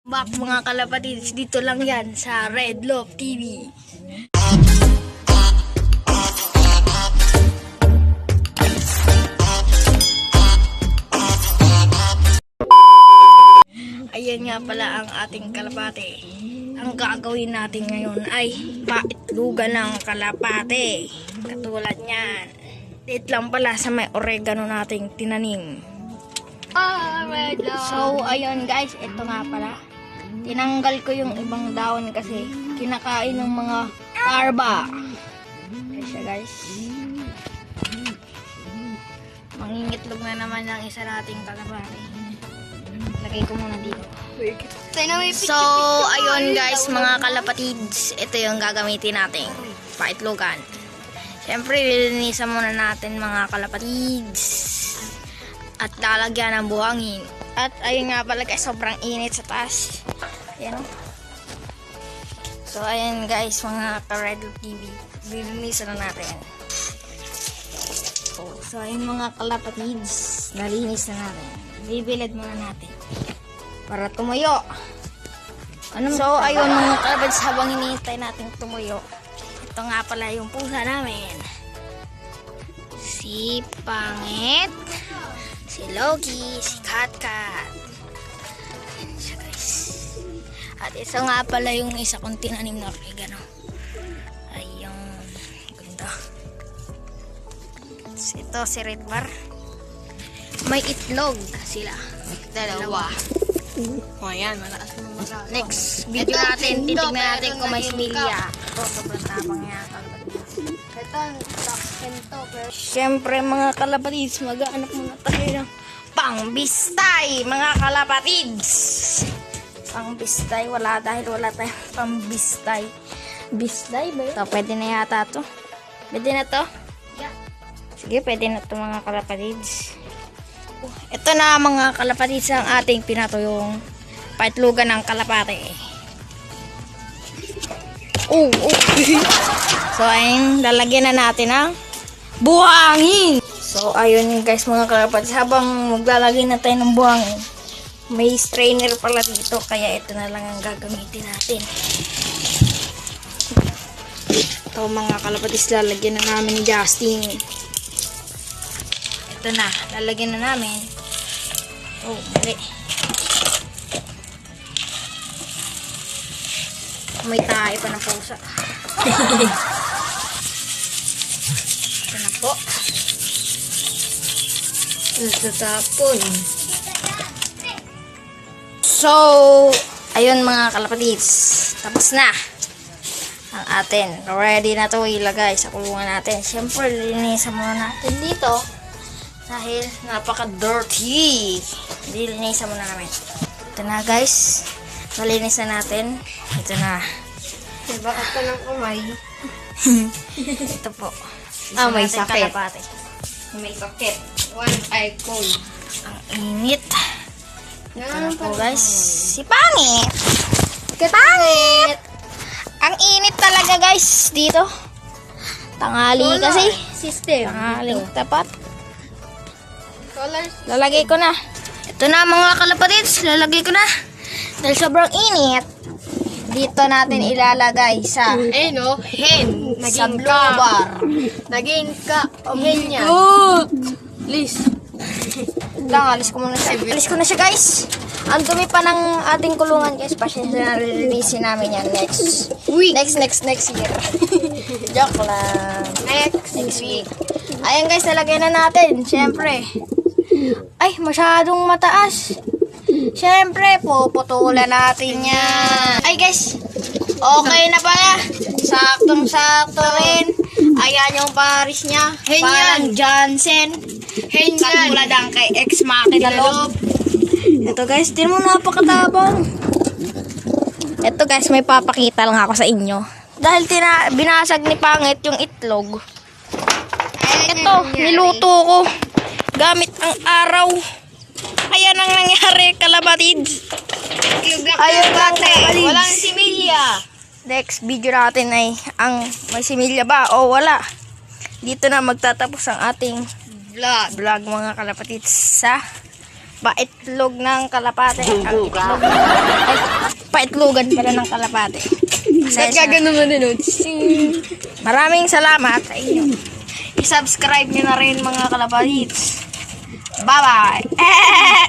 Back mga kalapatids, dito lang yan sa Red Love TV. Ayan nga pala ang ating kalapate. Ang gagawin natin ngayon ay paitlugan ng kalapate. Katulad niyan. Dito lang pala sa may oregano nating tinanim. So, ayun guys, ito nga pala. Tinanggal ko yung ibang daon kasi kinakain ng mga larva. Ayan siya guys. Mangingitlog na naman ng isa nating kalapate. Lagay ko muna dito. So, ayun guys, mga kalapatids, ito yung gagamitin nating paitlogan. Siyempre, lilinisan muna natin mga kalapatids. At lalagyan ng buhangin. At ayun nga pala guys, sobrang init sa taas. Ayan o. So ayan guys, mga ka-Red Love TV, lilinisan na natin. So ayun mga kalapatids, nalinis na natin. Bibilad muna natin para tumuyo. So ayun mga kalapatids, habang hinihintay natin tumuyo, ito nga pala yung pusa namin. Si Pangit, si Logi, si Katkat. Ayan siya guys. At isa nga pala yung isa kong tinanim na oregano. Ayun. Ganda. Ito si Red Bar. May itlog sila. Dalawa. O ayan, malakas na malakas. Next video natin, titignan natin kung may similya. Ito, sobrang tapang niya. Siyempre mga kalapatids, mag-aanap muna tayo ng pangbistay mga kalapatids. Pangbistay, wala tayong pangbistay. Bistay ba yun? Ito, pwede na yata to. Pwede na to? Yeah. Sige, pwede na to mga kalapatids. Ito na mga kalapatids ang ating pinatuyong paitlugan ng kalapate. So ayun, lalagyan na natin ang buhangin. So ayun guys mga kalapatids, habang maglalagay na tayo ng buhangin, may strainer pala dito, kaya ito na lang ang gagamitin natin. Ito mga kalapatids, lalagyan na namin ni Justin. Ito na, lalagyan na namin. Oh, mali. May tayo pa ng pusa. Ito na po. Tatapon. So, ayun mga kalapatids. Tapos na ang atin. Ready na to ilagay sa kulungan natin. Siyempre, linisan muna natin dito. Dahil napaka-dirty. Linisan muna namin. Ito na guys. Nalinis na natin. Ito na. Diba ito ng umay? Ito po. May sakit. Kalapate. May sakit. One eye cold. Ang init. Ito po guys. Si Pangit. Pangit! Ang init talaga guys dito. Tanghali kasi. System. Tanghaling tapat. Solar. Lalagay ko na. Ito na mga kalapatids. Lalagay ko na. Dahil sobrang init. Dito natin ilalagay sa No, hen. sa blue bar. Naging ka. Hen niya. Please. Lang, alis ko muna siya. Alis ko na siya guys. Ang dumi pa ng ating kulungan guys. Pasensya na, release namin yan next week. Next year. Joke lang. Next week. Ayan guys, nalagay na natin. Siyempre. Ay, masyadong mataas. Siyempre, puputulan natin yan. Ay guys, okay na pala. Saktong-sakto rin. Ayan yung Paris niya. Parang Johnson. Katulad ang kay ex-Maki na loob. Ito guys, din mo napakatabang. Ito guys, may papakita lang ako sa inyo. Dahil binasag ni Pangit yung itlog. Ito, niluto ko. Gamit ang araw. Ayan ang nangyari, kalapatids. Ayun lang, kalapatids. Walang similya. Next video natin ay ang may similya ba o wala. Dito na magtatapos ang ating vlog mga kalapatids sa paitlog ng kalapate. Ang itlog ng paitlugan pala ng kalapate. Ba't gagano mo din, oh? Maraming salamat sa inyo. I-subscribe nyo na rin mga kalapatids. Bye-bye!